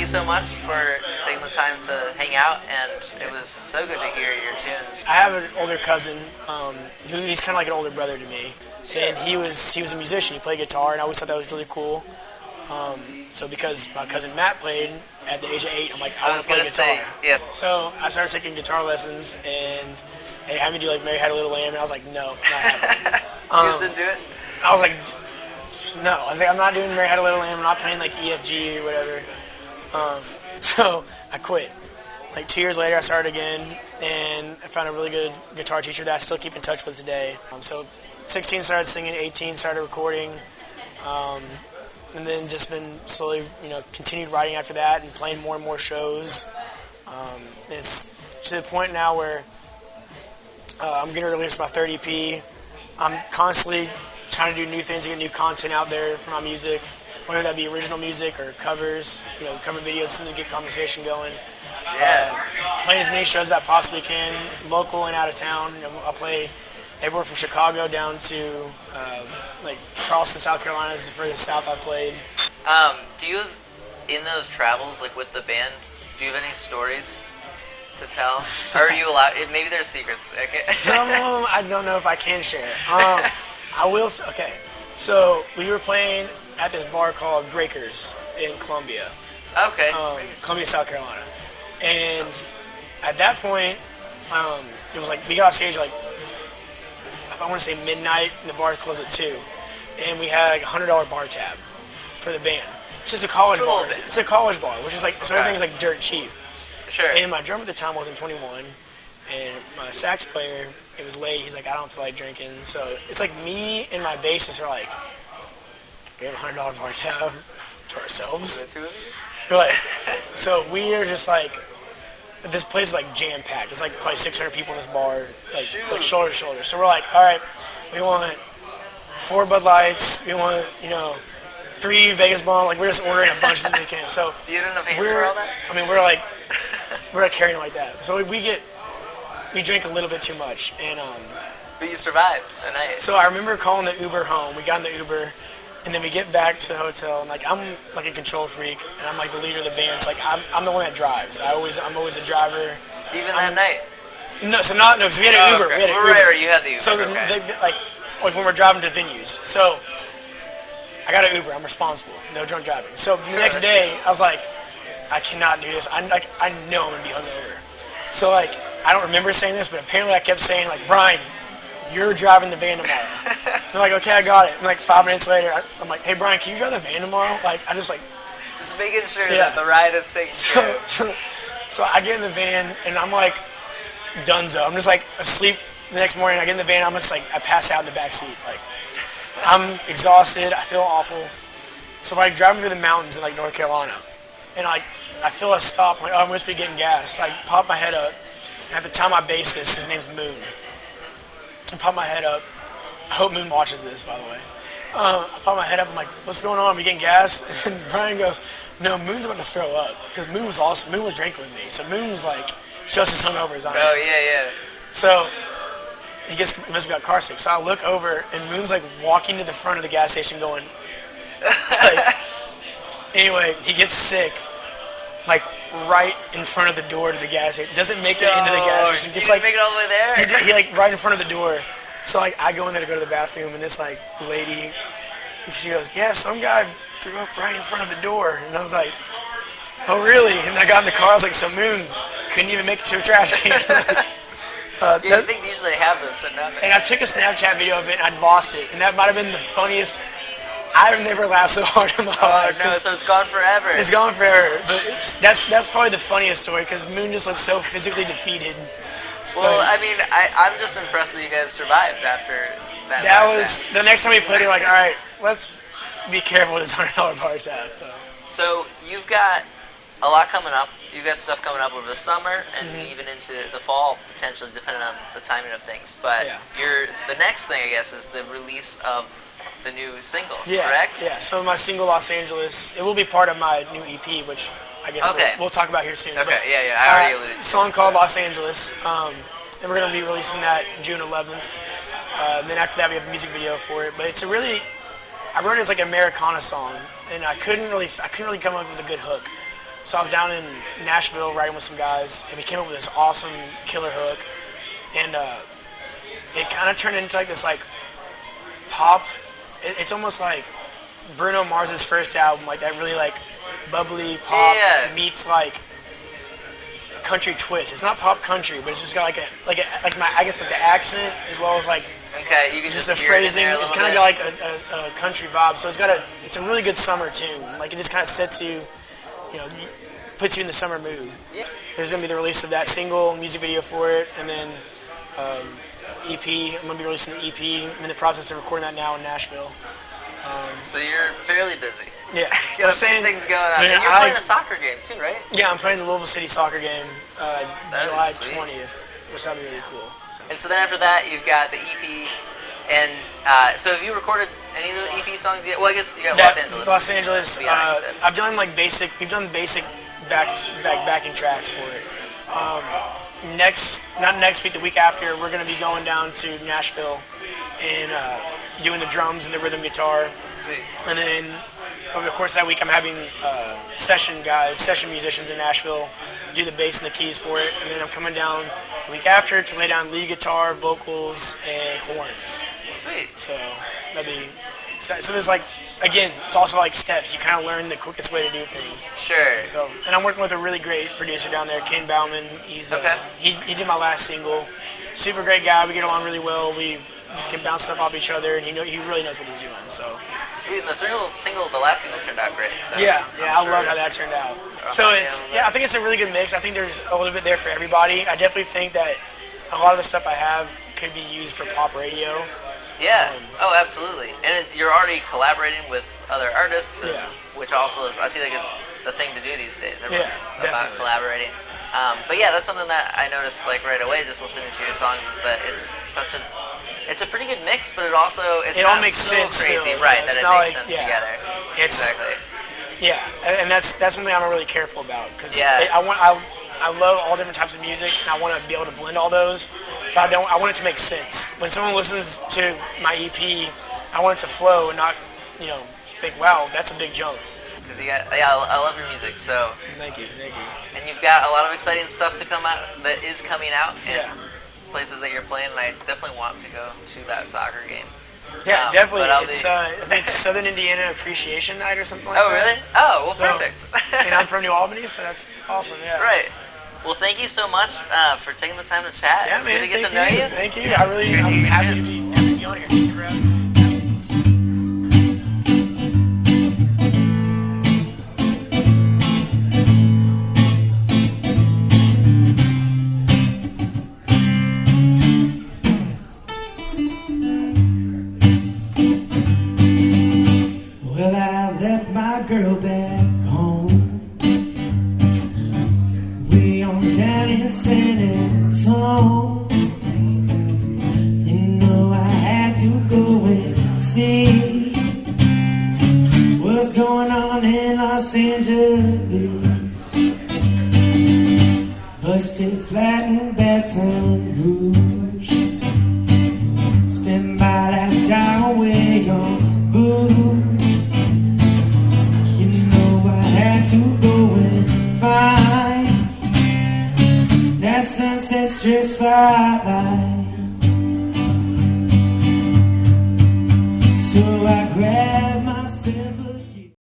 you so much for taking the time to hang out, and it was so good to hear your tunes. I have an older cousin he's kind of like an older brother to me, and he was a musician. He played guitar, and I always thought that was really cool. So because my cousin Matt played at the age of 8, I'm like, I want to play guitar. Yeah. So I started taking guitar lessons, and they had me do like Mary Had a Little Lamb, and I was like, no, not happening. You just didn't do it? I was like, no. I was like, I'm not doing Mary Had a Little Lamb. I'm not playing like EFG or whatever. So I quit. Like 2 years later, I started again, and I found a really good guitar teacher that I still keep in touch with today. So 16 started singing, 18 started recording, and then just been slowly, continued writing after that and playing more and more shows. It's to the point now where I'm going to release my third EP. I'm constantly trying to do new things and get new content out there for my music, whether that be original music or covers, cover videos, something to get conversation going. Yeah. Playing as many shows as I possibly can, local and out of town. I'll play everywhere from Chicago down to like Charleston, South Carolina is the furthest south I've played. Do you have, in those travels, like with the band, do you have any stories to tell? Or are you allowed? Maybe there's secrets. Okay. Some of them I don't know if I can share. I will. Okay. So we were playing at this bar called Breakers in Columbia. Okay. Columbia, South Carolina. And at that point, it was like we got off stage like I want to say midnight, and the bar closed at 2. And we had like a $100 bar tab for the band. It's just a college bar. It's a college bar, which is like so everything's like dirt cheap. Sure. And my drummer at the time wasn't 21, and my sax player, it was late. He's like, I don't feel like drinking. So it's like me and my bassist are like, we have a $100 bar tab to ourselves. The two of you? We're like, so we are just like, this place is like jam packed. It's like probably 600 people in this bar, like shoulder to shoulder. So we're like, all right, we want 4 Bud Lights. We want 3 Vegas Bomb. Like we're just ordering a bunch as we can. So you didn't have hands for all that? I mean, we're like carrying like that. So we drink a little bit too much, and But you survived the night. So I remember calling the Uber home. We got in the Uber. And then we get back to the hotel, and like I'm like a control freak, and I'm like the leader of the band. So like I'm the one that drives. I'm always the driver. Even that night? No, because we had an Uber. Okay. We had an Uber. Right, you had the Uber. So okay. like when we're driving to venues. So I got an Uber. I'm responsible. No drunk driving. So the next day, I was like, I cannot do this. I know I'm gonna be hungover. So like I don't remember saying this, but apparently I kept saying like, Brian, you're driving the van tomorrow. They're like, okay, I got it. And like 5 minutes later, I'm like, hey, Brian, can you drive the van tomorrow? Like, I just like... Just making sure that the ride is taken care of. So I get in the van, and I'm like, donezo. I'm just like asleep the next morning. I get in the van, I'm just like, I pass out in the back seat. Like, I'm exhausted. I feel awful. So like driving through the mountains in like North Carolina, and like I feel a stop. I'm like, oh, I must be getting gas. I pop my head up, and at the time my bassist, his name's Moon. I pop my head up. I hope Moon watches this, by the way. I pop my head up. I'm like, what's going on? Are we getting gas? And Brian goes, no, Moon's about to throw up. Because Moon was awesome. Moon was drinking with me. So Moon was like, just as hungover as I am. Oh, yeah. So he must have got car sick. So I look over, and Moon's like walking to the front of the gas station going, like, anyway, he gets sick, like, right in front of the door to the gas station. Doesn't make it into the gas station. He didn't make it all the way there? He like right in front of the door. So like I go in there to go to the bathroom, and this like lady, she goes, yeah, some guy threw up right in front of the door. And I was like, oh really? And I got in the car, I was like, so Moon couldn't even make it to a trash can. I think usually they have those sitting out there. And I took a Snapchat video of it, and I'd lost it. And that might have been the funniest. I've never laughed so hard in my life. No, so it's gone forever. It's gone forever. But that's probably the funniest story, because Moon just looks so physically defeated. Well, I mean, I'm just impressed that you guys survived after that. That was the next time we played. They're like, all right, let's be careful with this $100 bar tab. So you've got a lot coming up. You've got stuff coming up over the summer and even into the fall, potentially, depending on the timing of things. But the next thing, I guess, is the release of the new single, correct? Yeah, so my single, Los Angeles, it will be part of my new EP, which I guess we'll talk about here soon. Okay, but, I already alluded to it. A song called Los Angeles, and we're going to be releasing that June 11th. And then after that, we have a music video for it. But it's a really, I wrote it as like an Americana song, and I couldn't really come up with a good hook. So I was down in Nashville writing with some guys, and we came up with this awesome killer hook, and it kind of turned into like this like pop. It's almost like Bruno Mars's first album, like that really like bubbly pop meets like country twist. It's not pop country, but it's just got like I guess like the accent as well as like you can just the phrasing. It's kind of got like a country vibe. So it's a really good summer tune. Like it just kind of sets you, puts you in the summer mood. Yeah. There's gonna be the release of that single, music video for it, and then EP. I'm gonna be releasing the EP. I'm in the process of recording that now in Nashville. So you're fairly busy. Yeah. You got a few things going on. And you're playing a soccer game too, right? Yeah, I'm playing the Louisville City soccer game July 20th, which that'll be really cool. And so then after that, you've got the EP. And so have you recorded any of the EP songs yet? Well, I guess you got Los Angeles. Los Angeles. I've done like basic. We've done basic backing tracks for it. Not next week, the week after, we're going to be going down to Nashville and doing the drums and the rhythm guitar. Sweet. And then over the course of that week, I'm having session musicians in Nashville do the bass and the keys for it. And then I'm coming down the week after to lay down lead guitar, vocals, and horns. Sweet. So that'd be. So there's like, again, it's also like steps. You kind of learn the quickest way to do things. Sure. So, and I'm working with a really great producer down there, Ken Bauman. He's he did my last single. Super great guy. We get along really well. We can bounce stuff off each other, and he really knows what he's doing. So. Sweet. And the last single turned out great. So I love how that turned out. So I think it's a really good mix. I think there's a little bit there for everybody. I definitely think that a lot of the stuff I have could be used for pop radio. Yeah. Absolutely. And you're already collaborating with other artists, which also is, I feel like, is the thing to do these days. Everyone's about collaborating. But yeah, that's something that I noticed like right away just listening to your songs is that it's a pretty good mix, but it all makes so sense crazy, still. right? That it makes sense together. Exactly. Yeah, and that's something I'm really careful about because I love all different types of music, and I want to be able to blend all those. But I want it to make sense. When someone listens to my EP, I want it to flow and not, think, wow, that's a big jump. Because I love your music. So thank you. And you've got a lot of exciting stuff to come out that is coming out, and places that you're playing. And I definitely want to go to that soccer game. Yeah, definitely. It's Southern Indiana Appreciation Night or something like that. Oh, really? Oh, well, perfect. And I'm from New Albany, so that's awesome, yeah. Right. Well, thank you so much for taking the time to chat. Yeah, it's man, good to get to know you. Thank you. I'm happy to be on here. Thank you for having me. Well, I left my girl back home, way on down in San Antonio. You know I had to go and see what's going on in Los Angeles. Busted flat in Baton Rouge, spent my last dime away on booze. To go and find that sunset strip spotlight.